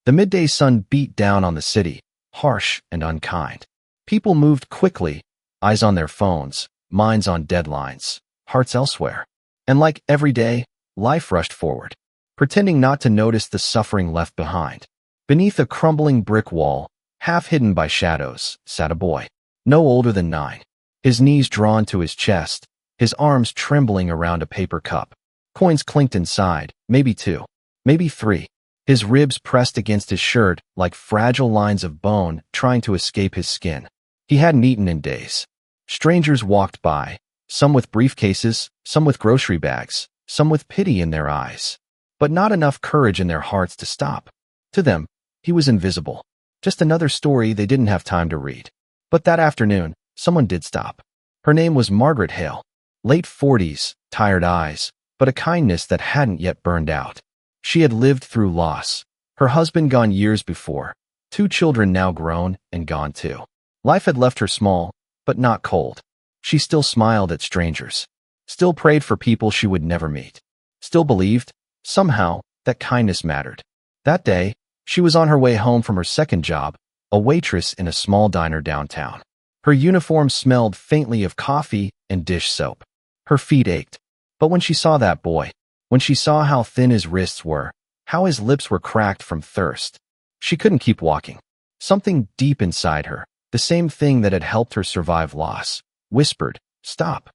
The midday sun beat down on the city, harsh and unkind. People moved quickly, eyes on their phones, minds on deadlines, hearts elsewhere. And like every day, life rushed forward, pretending not to notice the suffering left behind. Beneath a crumbling brick wall, half hidden by shadows, sat a boy, no older than 9. His knees drawn to his chest, his arms trembling around a paper cup. Coins clinked inside, maybe 2, maybe 3. His ribs pressed against his shirt like fragile lines of bone trying to escape his skin. He hadn't eaten in days. Strangers walked by, some with briefcases, some with grocery bags, some with pity in their eyes, but not enough courage in their hearts to stop. To them, he was invisible, just another story they didn't have time to read. But that afternoon, someone did stop. Her name was Margaret Hale, late 40s, tired eyes, but a kindness that hadn't yet burned out. She had lived through loss, her husband gone years before, 2 children now grown and gone too. Life had left her small, but not cold. She still smiled at strangers, still prayed for people she would never meet, still believed, somehow, that kindness mattered. That day, she was on her way home from her second job, a waitress in a small diner downtown. Her uniform smelled faintly of coffee and dish soap. Her feet ached. But when she saw that boy, when she saw how thin his wrists were, how his lips were cracked from thirst, she couldn't keep walking. Something deep inside her, the same thing that had helped her survive loss, whispered, "Stop."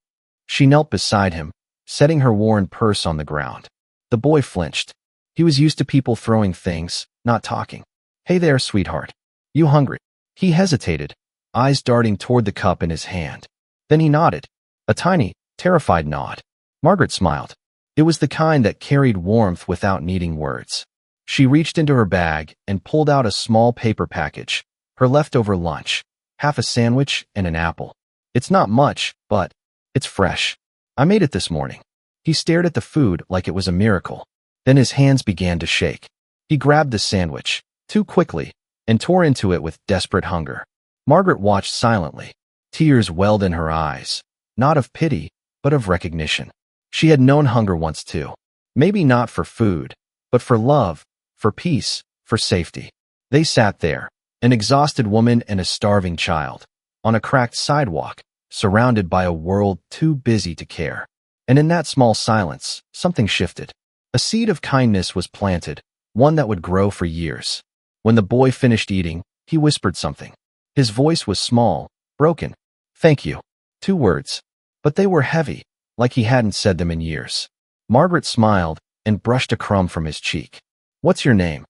She knelt beside him, setting her worn purse on the ground. The boy flinched. He was used to people throwing things, not talking. "Hey there, sweetheart. You hungry?" He hesitated, eyes darting toward the cup in his hand. Then he nodded, a tiny, terrified nod. Margaret smiled. It was the kind that carried warmth without needing words. She reached into her bag and pulled out a small paper package, her leftover lunch, half a sandwich and an apple. "It's not much, but it's fresh. I made it this morning." He stared at the food like it was a miracle. Then his hands began to shake. He grabbed the sandwich, too quickly, and tore into it with desperate hunger. Margaret watched silently. Tears welled in her eyes, not of pity, but of recognition. She had known hunger once too. Maybe not for food, but for love, for peace, for safety. They sat there, an exhausted woman and a starving child, on a cracked sidewalk, surrounded by a world too busy to care. And in that small silence, something shifted. A seed of kindness was planted, one that would grow for years. When the boy finished eating, he whispered something. His voice was small, broken. "Thank you." 2 words. But they were heavy, like he hadn't said them in years. Margaret smiled and brushed a crumb from his cheek. "What's your name?"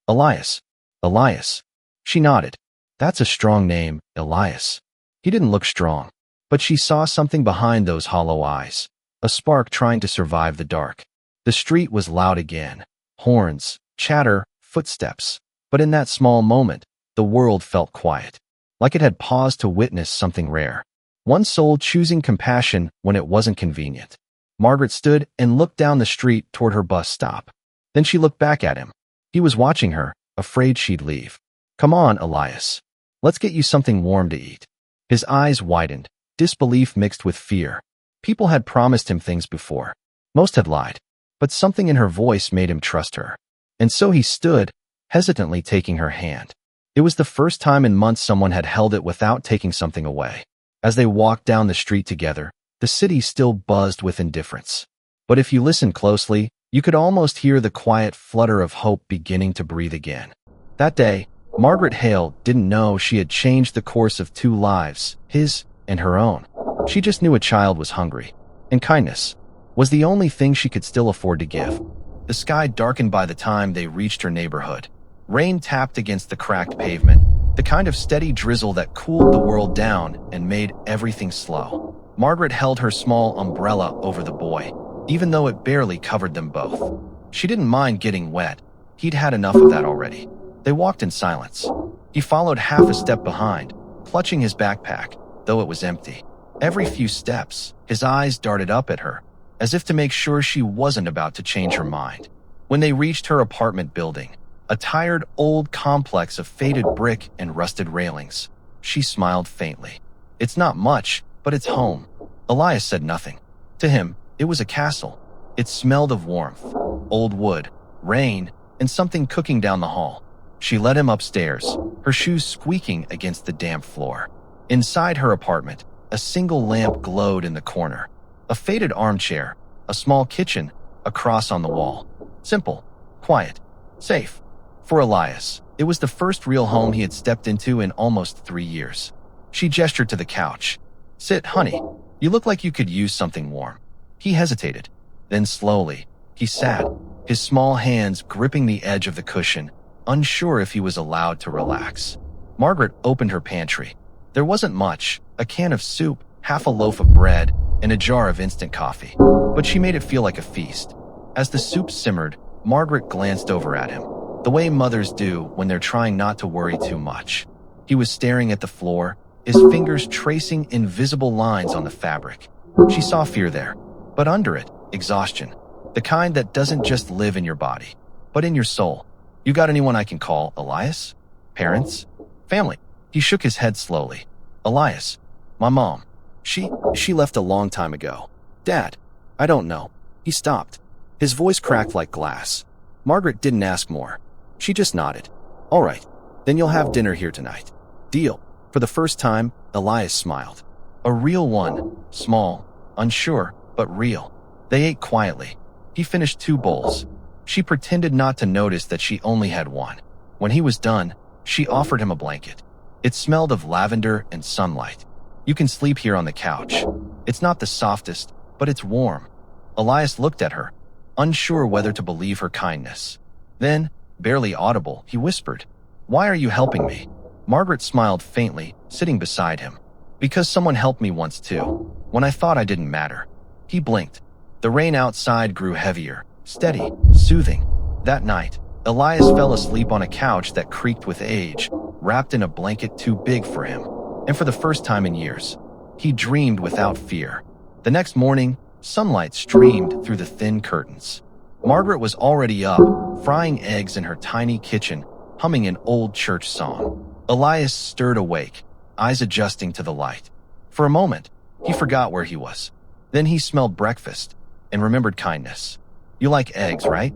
"Elias." "Elias." She nodded. "That's a strong name, Elias." He didn't look strong, but she saw something behind those hollow eyes, a spark trying to survive the dark. The street was loud again. Horns, chatter, footsteps. But in that small moment, the world felt quiet, like it had paused to witness something rare. One soul choosing compassion when it wasn't convenient. Margaret stood and looked down the street toward her bus stop. Then she looked back at him. He was watching her, afraid she'd leave. "Come on, Elias. Let's get you something warm to eat." His eyes widened, disbelief mixed with fear. People had promised him things before. Most had lied. But something in her voice made him trust her. And so he stood, hesitantly taking her hand. It was the first time in months someone had held it without taking something away. As they walked down the street together, the city still buzzed with indifference. But if you listened closely, you could almost hear the quiet flutter of hope beginning to breathe again. That day, Margaret Hale didn't know she had changed the course of 2 lives, his and her own. She just knew a child was hungry, and kindness was the only thing she could still afford to give. The sky darkened by the time they reached her neighborhood. Rain tapped against the cracked pavement, the kind of steady drizzle that cooled the world down and made everything slow. Margaret held her small umbrella over the boy, even though it barely covered them both. She didn't mind getting wet. He'd had enough of that already. They walked in silence. He followed half a step behind, clutching his backpack, though it was empty. Every few steps, his eyes darted up at her, as if to make sure she wasn't about to change her mind. When they reached her apartment building, a tired old complex of faded brick and rusted railings, she smiled faintly. "It's not much, but it's home." Elias said nothing. To him, it was a castle. It smelled of warmth, old wood, rain, and something cooking down the hall. She led him upstairs, her shoes squeaking against the damp floor. Inside her apartment, a single lamp glowed in the corner. A faded armchair, a small kitchen, a cross on the wall. Simple, quiet, safe. For Elias, it was the first real home he had stepped into in almost 3 years. She gestured to the couch. "Sit, honey. You look like you could use something warm." He hesitated. Then slowly, he sat, his small hands gripping the edge of the cushion, unsure if he was allowed to relax. Margaret opened her pantry. There wasn't much, a can of soup, half a loaf of bread, and a jar of instant coffee. But she made it feel like a feast. As the soup simmered, Margaret glanced over at him, the way mothers do when they're trying not to worry too much. He was staring at the floor, his fingers tracing invisible lines on the fabric. She saw fear there, but under it, exhaustion. The kind that doesn't just live in your body, but in your soul. "You got anyone I can call, Elias? Parents? Family?" He shook his head slowly. "Elias, my mom. She left a long time ago. Dad, I don't know." He stopped. His voice cracked like glass. Margaret didn't ask more. She just nodded. "All right, then you'll have dinner here tonight." "Deal." For the first time, Elias smiled. A real one, small, unsure, but real. They ate quietly. He finished 2 bowls. She pretended not to notice that she only had 1. When he was done, she offered him a blanket. It smelled of lavender and sunlight. "You can sleep here on the couch. It's not the softest, but it's warm." Elias looked at her, unsure whether to believe her kindness. Then, barely audible, he whispered, "Why are you helping me?" Margaret smiled faintly, sitting beside him. "Because someone helped me once too, when I thought I didn't matter." He blinked. The rain outside grew heavier, steady, soothing. That night, Elias fell asleep on a couch that creaked with age, wrapped in a blanket too big for him. And for the first time in years, he dreamed without fear. The next morning, sunlight streamed through the thin curtains. Margaret was already up, frying eggs in her tiny kitchen, humming an old church song. Elias stirred awake, eyes adjusting to the light. For a moment, he forgot where he was. Then he smelled breakfast and remembered kindness. "You like eggs, right?"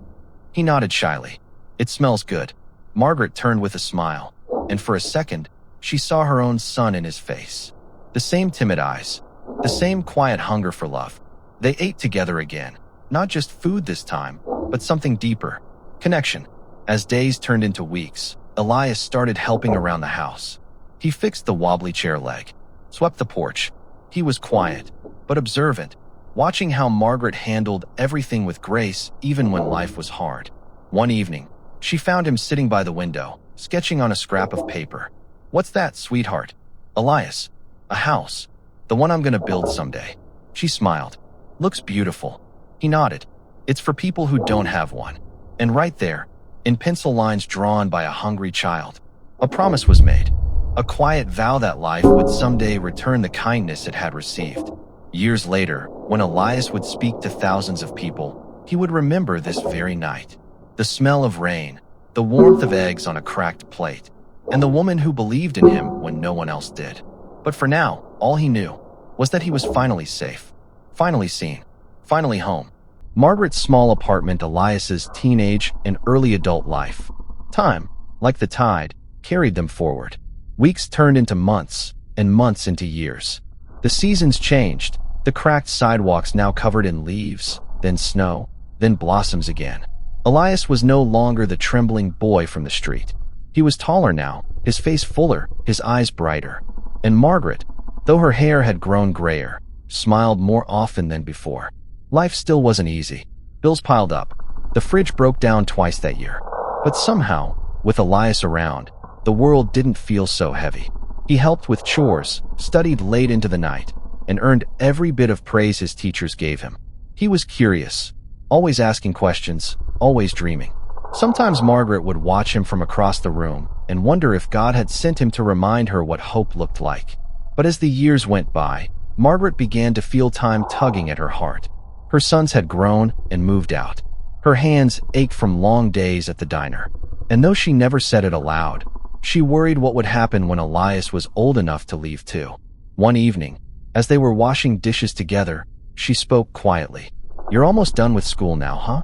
He nodded shyly. "It smells good." Margaret turned with a smile, and for a second, she saw her own son in his face. The same timid eyes, the same quiet hunger for love. They ate together again, not just food this time, but something deeper, connection. As days turned into weeks, Elias started helping around the house. He fixed the wobbly chair leg, swept the porch. He was quiet, but observant, watching how Margaret handled everything with grace even when life was hard. One evening, she found him sitting by the window, sketching on a scrap of paper. "What's that, sweetheart?" "Elias. A house. The one I'm gonna build someday." She smiled. "Looks beautiful." He nodded. "It's for people who don't have one." And right there, in pencil lines drawn by a hungry child, a promise was made. A quiet vow that life would someday return the kindness it had received. Years later, when Elias would speak to thousands of people, he would remember this very night. The smell of rain, the warmth of eggs on a cracked plate, and the woman who believed in him when no one else did. But for now, all he knew was that he was finally safe, finally seen, finally home. Margaret's small apartment, Elias's teenage and early adult life. Time, like the tide, carried them forward. Weeks turned into months, and months into years. The seasons changed, the cracked sidewalks now covered in leaves, then snow, then blossoms again. Elias was no longer the trembling boy from the street. He was taller now, his face fuller, his eyes brighter. And Margaret, though her hair had grown grayer, smiled more often than before. Life still wasn't easy. Bills piled up. The fridge broke down twice that year. But somehow, with Elias around, the world didn't feel so heavy. He helped with chores, studied late into the night, and earned every bit of praise his teachers gave him. He was curious, always asking questions, always dreaming. Sometimes Margaret would watch him from across the room and wonder if God had sent him to remind her what hope looked like. But as the years went by, Margaret began to feel time tugging at her heart. Her sons had grown and moved out. Her hands ached from long days at the diner. And though she never said it aloud, she worried what would happen when Elias was old enough to leave too. One evening, as they were washing dishes together, she spoke quietly. "You're almost done with school now, huh?"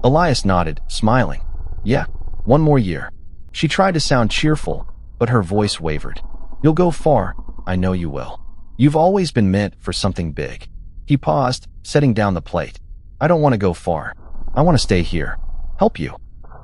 Elias nodded, smiling. "Yeah, one more year." She tried to sound cheerful, but her voice wavered. You'll go far, I know you will. You've always been meant for something big. He paused, setting down the plate. I don't want to go far. I want to stay here. Help you.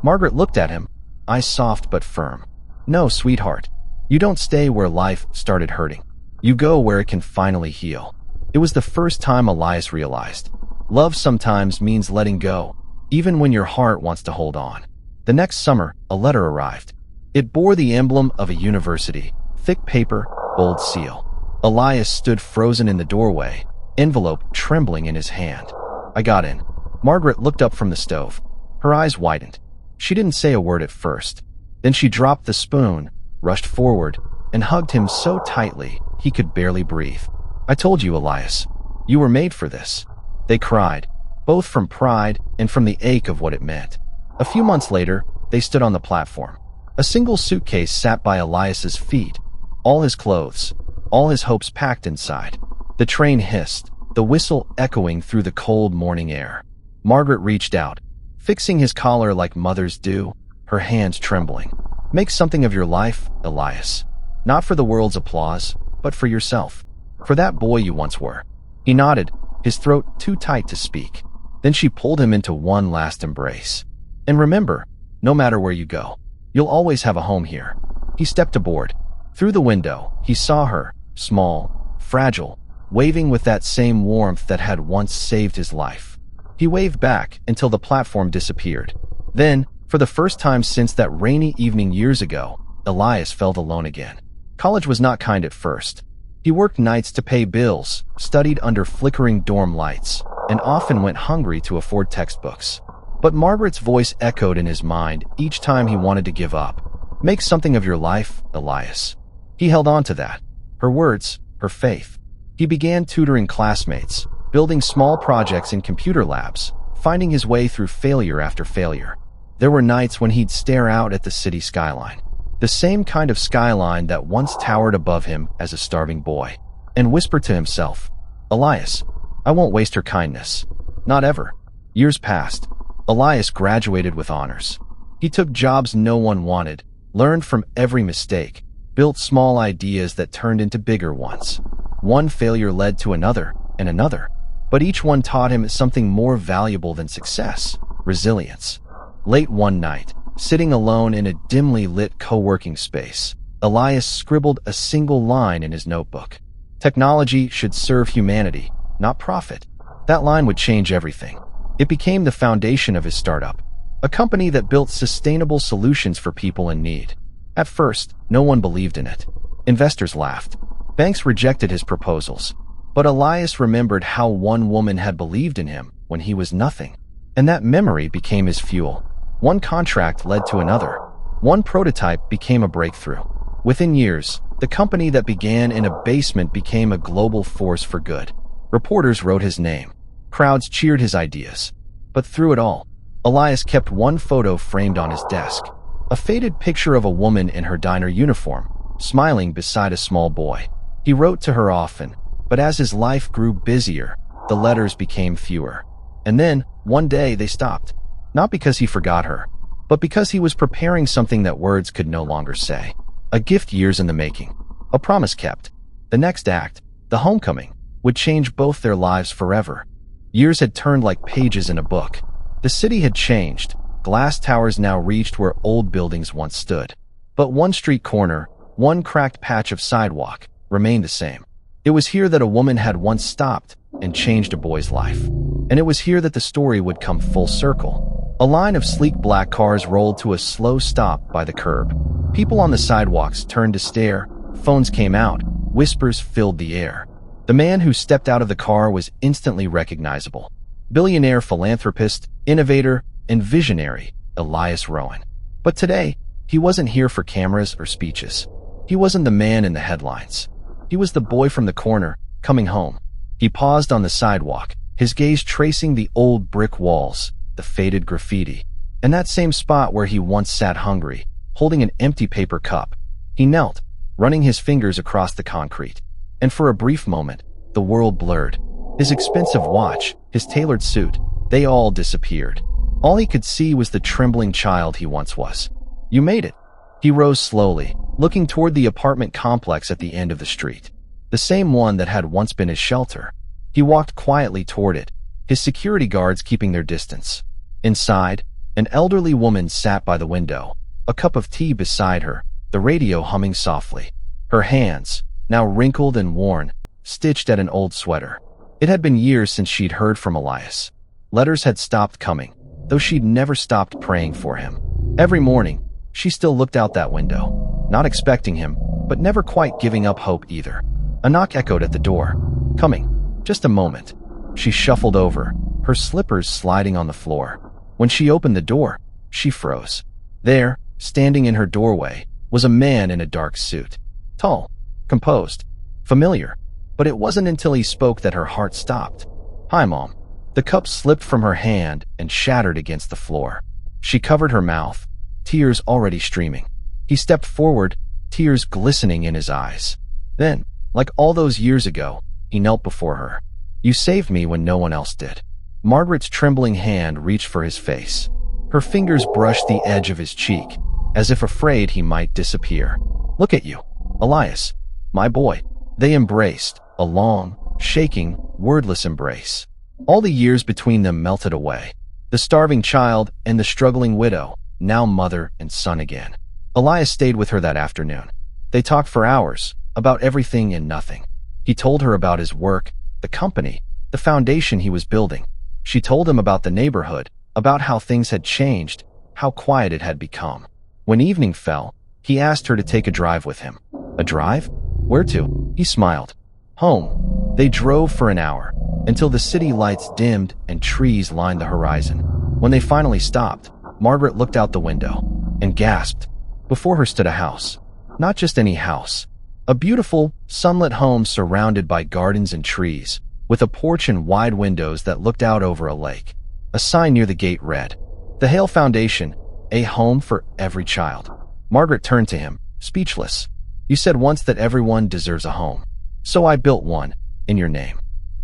Margaret looked at him, eyes soft but firm. No, sweetheart. You don't stay where life started hurting. You go where it can finally heal. It was the first time Elias realized. Love sometimes means letting go, even when your heart wants to hold on. The next summer, a letter arrived. It bore the emblem of a university, thick paper, bold seal. Elias stood frozen in the doorway, envelope trembling in his hand. I got in. Margaret looked up from the stove. Her eyes widened. She didn't say a word at first. Then she dropped the spoon, rushed forward, and hugged him so tightly he could barely breathe. I told you, Elias. You were made for this. They cried, both from pride and from the ache of what it meant. A few months later, they stood on the platform. A single suitcase sat by Elias's feet, all his clothes, all his hopes packed inside. The train hissed, the whistle echoing through the cold morning air. Margaret reached out, fixing his collar like mothers do, her hands trembling. Make something of your life, Elias. Not for the world's applause, but for yourself. For that boy you once were. He nodded, his throat too tight to speak. Then she pulled him into one last embrace. And remember, no matter where you go, you'll always have a home here. He stepped aboard. Through the window, he saw her, small, fragile, waving with that same warmth that had once saved his life. He waved back until the platform disappeared. Then, for the first time since that rainy evening years ago, Elias felt alone again. College was not kind at first. He worked nights to pay bills, studied under flickering dorm lights, and often went hungry to afford textbooks. But Margaret's voice echoed in his mind each time he wanted to give up. Make something of your life, Elias. He held on to that. Her words, her faith. He began tutoring classmates, building small projects in computer labs, finding his way through failure after failure. There were nights when he'd stare out at the city skyline, the same kind of skyline that once towered above him as a starving boy, and whisper to himself, Elias, I won't waste her kindness. Not ever. Years passed. Elias graduated with honors. He took jobs no one wanted, learned from every mistake, built small ideas that turned into bigger ones. One failure led to another and another, but each one taught him something more valuable than success: resilience. Late one night, sitting alone in a dimly lit co-working space, Elias scribbled a single line in his notebook. Technology should serve humanity, not profit. That line would change everything. It became the foundation of his startup, a company that built sustainable solutions for people in need. At first, no one believed in it. Investors laughed. Banks rejected his proposals. But Elias remembered how one woman had believed in him when he was nothing, and that memory became his fuel. One contract led to another. One prototype became a breakthrough. Within years, the company that began in a basement became a global force for good. Reporters wrote his name. Crowds cheered his ideas. But through it all, Elias kept one photo framed on his desk. A faded picture of a woman in her diner uniform, smiling beside a small boy. He wrote to her often, but as his life grew busier, the letters became fewer. And then, one day, they stopped. Not because he forgot her, but because he was preparing something that words could no longer say. A gift years in the making. A promise kept. The next act, the homecoming, would change both their lives forever. Years had turned like pages in a book. The city had changed. Glass towers now reached where old buildings once stood. But one street corner, one cracked patch of sidewalk, remained the same. It was here that a woman had once stopped and changed a boy's life. And it was here that the story would come full circle. A line of sleek black cars rolled to a slow stop by the curb. People on the sidewalks turned to stare. Phones came out. Whispers filled the air. The man who stepped out of the car was instantly recognizable. Billionaire, philanthropist, innovator, and visionary, Elias Rowan. But today, he wasn't here for cameras or speeches. He wasn't the man in the headlines. He was the boy from the corner, coming home. He paused on the sidewalk, his gaze tracing the old brick walls, the faded graffiti, and that same spot where he once sat hungry, holding an empty paper cup. He knelt, running his fingers across the concrete. And for a brief moment, the world blurred. His expensive watch, his tailored suit, they all disappeared. All he could see was the trembling child he once was. You made it, He rose slowly, looking toward the apartment complex at the end of the street, the same one that had once been his shelter. He walked quietly toward it, his security guards keeping their distance. Inside, an elderly woman sat by the window, a cup of tea beside her, the radio humming softly. Her hands, now wrinkled and worn, stitched at an old sweater. It had been years since she'd heard from Elias. Letters had stopped coming, though she'd never stopped praying for him. Every morning, she still looked out that window, not expecting him, but never quite giving up hope either. A knock echoed at the door. "Coming. Just a moment." She shuffled over, her slippers sliding on the floor. When she opened the door, she froze. There, standing in her doorway, was a man in a dark suit. Tall, composed, familiar, but it wasn't until he spoke that her heart stopped. "Hi, Mom." The cup slipped from her hand and shattered against the floor. She covered her mouth, tears already streaming. He stepped forward, tears glistening in his eyes. Then, like all those years ago, he knelt before her. "You saved me when no one else did." Margaret's trembling hand reached for his face. Her fingers brushed the edge of his cheek, as if afraid he might disappear. "Look at you, Elias, my boy." They embraced, a long, shaking, wordless embrace. All the years between them melted away. The starving child and the struggling widow, now mother and son again. Elias stayed with her that afternoon. They talked for hours, about everything and nothing. He told her about his work, the company, the foundation he was building. She told him about the neighborhood, about how things had changed, how quiet it had become. When evening fell, he asked her to take a drive with him. A drive? Where to? He smiled. Home. They drove for an hour, until the city lights dimmed and trees lined the horizon. When they finally stopped, Margaret looked out the window and gasped. Before her stood a house. Not just any house. A beautiful, sunlit home surrounded by gardens and trees, with a porch and wide windows that looked out over a lake. A sign near the gate read, "The Hale Foundation, a home for every child." Margaret turned to him, speechless. "You said once that everyone deserves a home. So I built one, in your name."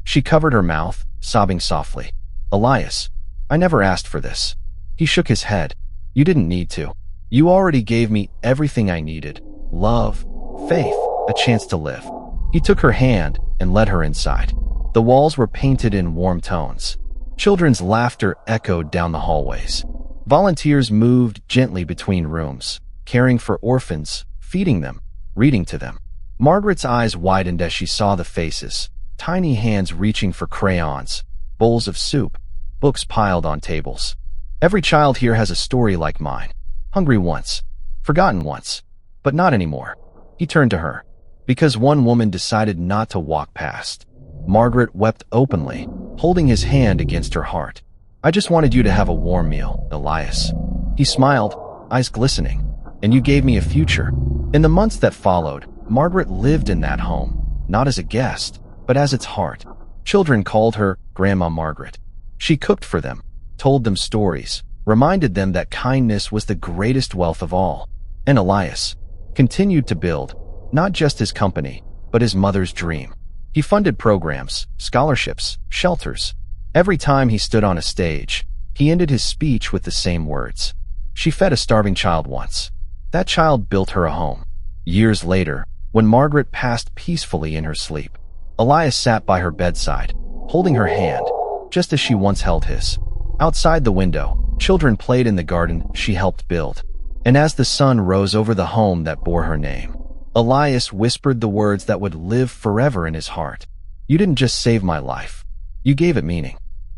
She covered her mouth, sobbing softly. "Elias, I never asked for this." He shook his head. "You didn't need to. You already gave me everything I needed. Love, faith, a chance to live." He took her hand and led her inside. The walls were painted in warm tones. Children's laughter echoed down the hallways. Volunteers moved gently between rooms, caring for orphans, feeding them, reading to them. Margaret's eyes widened as she saw the faces, tiny hands reaching for crayons, bowls of soup, books piled on tables. "Every child here has a story like mine. Hungry once, forgotten once, but not anymore." He turned to her, because one woman decided not to walk past. Margaret wept openly, holding his hand against her heart. "I just wanted you to have a warm meal, Elias." He smiled, eyes glistening. "And you gave me a future." In the months that followed, Margaret lived in that home, not as a guest, but as its heart. Children called her Grandma Margaret. She cooked for them, told them stories, reminded them that kindness was the greatest wealth of all. And Elias continued to build, not just his company, but his mother's dream. He funded programs, scholarships, shelters. Every time he stood on a stage, he ended his speech with the same words. She fed a starving child once. That child built her a home. Years later, when Margaret passed peacefully in her sleep, Elias sat by her bedside, holding her hand, just as she once held his. Outside the window, children played in the garden she helped build. And as the sun rose over the home that bore her name, Elias whispered the words that would live forever in his heart. "You didn't just save my life. You gave it meaning."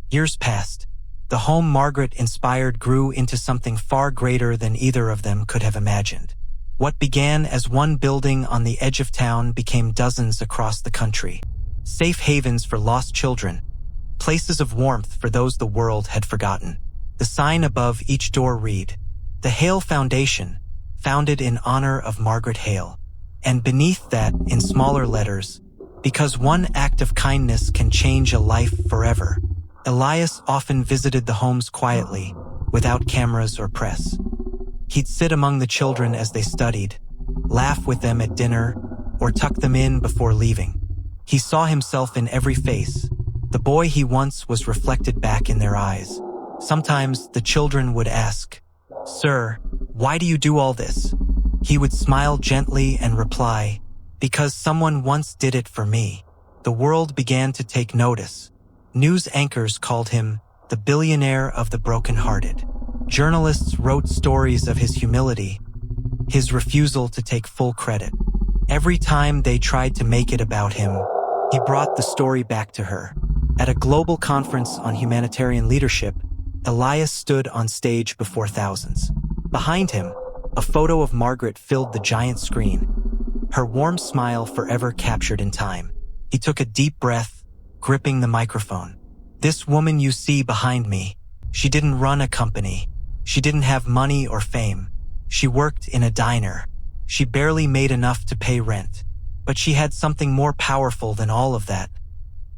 Years passed. The home Margaret inspired grew into something far greater than either of them could have imagined. What began as one building on the edge of town became dozens across the country. Safe havens for lost children, places of warmth for those the world had forgotten. The sign above each door read, "The Hale Foundation, founded in honor of Margaret Hale." And beneath that, in smaller letters, "Because one act of kindness can change a life forever." Elias often visited the homes quietly, without cameras or press. He'd sit among the children as they studied, laugh with them at dinner, or tuck them in before leaving. He saw himself in every face. The boy he once was reflected back in their eyes. Sometimes the children would ask, "Sir, why do you do all this?" He would smile gently and reply, "Because someone once did it for me." The world began to take notice. News anchors called him the billionaire of the brokenhearted. Journalists wrote stories of his humility, his refusal to take full credit. Every time they tried to make it about him, he brought the story back to her. At a global conference on humanitarian leadership, Elias stood on stage before thousands. Behind him, a photo of Margaret filled the giant screen, her warm smile forever captured in time. He took a deep breath, gripping the microphone. "This woman you see behind me, she didn't run a company. She didn't have money or fame. She worked in a diner. She barely made enough to pay rent. But she had something more powerful than all of that.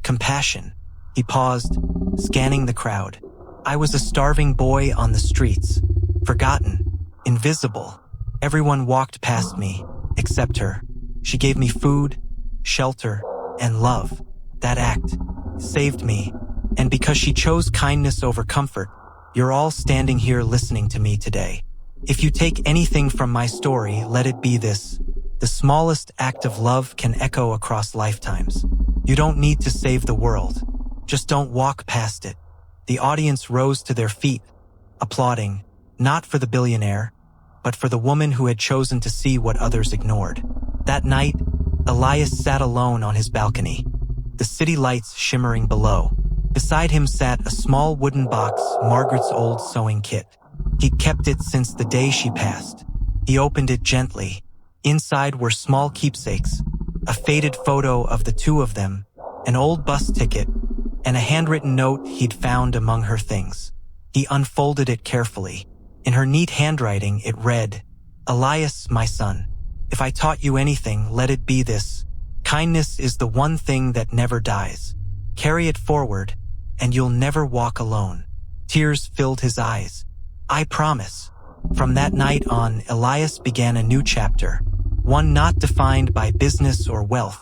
Compassion." He paused, scanning the crowd. "I was a starving boy on the streets, forgotten, invisible. Everyone walked past me, except her. She gave me food, shelter, and love. That act saved me. And because she chose kindness over comfort, you're all standing here listening to me today. If you take anything from my story, let it be this. The smallest act of love can echo across lifetimes. You don't need to save the world. Just don't walk past it." The audience rose to their feet, applauding, not for the billionaire, but for the woman who had chosen to see what others ignored. That night, Elias sat alone on his balcony, the city lights shimmering below. Beside him sat a small wooden box, Margaret's old sewing kit. He'd kept it since the day she passed. He opened it gently. Inside were small keepsakes, a faded photo of the two of them, an old bus ticket, and a handwritten note he'd found among her things. He unfolded it carefully. In her neat handwriting, it read, "Elias, my son, if I taught you anything, let it be this. Kindness is the one thing that never dies. Carry it forward, and you'll never walk alone." Tears filled his eyes. "I promise." From that night on, Elias began a new chapter, one not defined by business or wealth,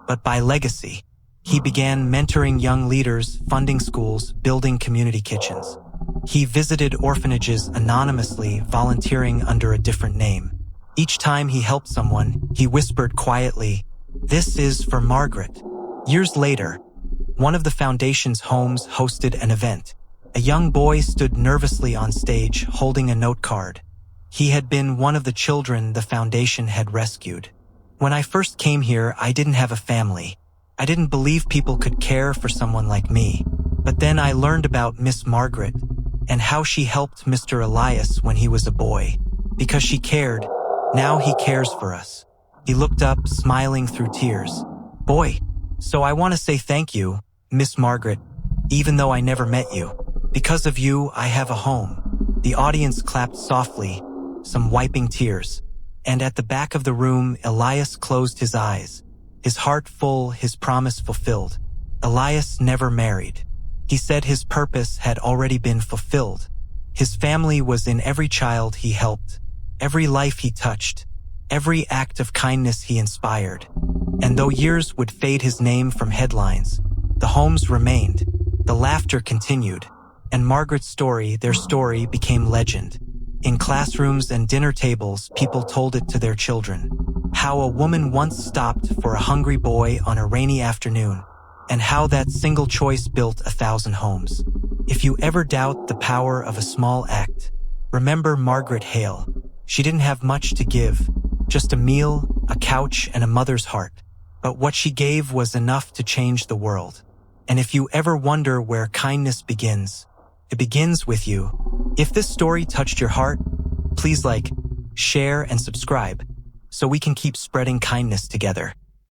but by legacy. He began mentoring young leaders, funding schools, building community kitchens. He visited orphanages anonymously, volunteering under a different name. Each time he helped someone, he whispered quietly, "This is for Margaret." Years later, one of the foundation's homes hosted an event. A young boy stood nervously on stage, holding a note card. He had been one of the children the foundation had rescued. "When I first came here, I didn't have a family. I didn't believe people could care for someone like me. But then I learned about Miss Margaret and how she helped Mr. Elias when he was a boy. Because she cared, now he cares for us." He looked up, smiling through tears. "Boy, so I want to say thank you, Miss Margaret, even though I never met you. Because of you, I have a home." The audience clapped softly, some wiping tears. And at the back of the room, Elias closed his eyes, his heart full, his promise fulfilled. Elias never married. He said his purpose had already been fulfilled. His family was in every child he helped, every life he touched, every act of kindness he inspired. And though years would fade his name from headlines, the homes remained, the laughter continued, and Margaret's story, their story, became legend. In classrooms and dinner tables, people told it to their children. How a woman once stopped for a hungry boy on a rainy afternoon, and how that single choice built 1,000 homes. If you ever doubt the power of a small act, remember Margaret Hale. She didn't have much to give, just a meal, a couch, and a mother's heart. But what she gave was enough to change the world. And if you ever wonder where kindness begins, it begins with you. If this story touched your heart, please like, share, and subscribe so we can keep spreading kindness together.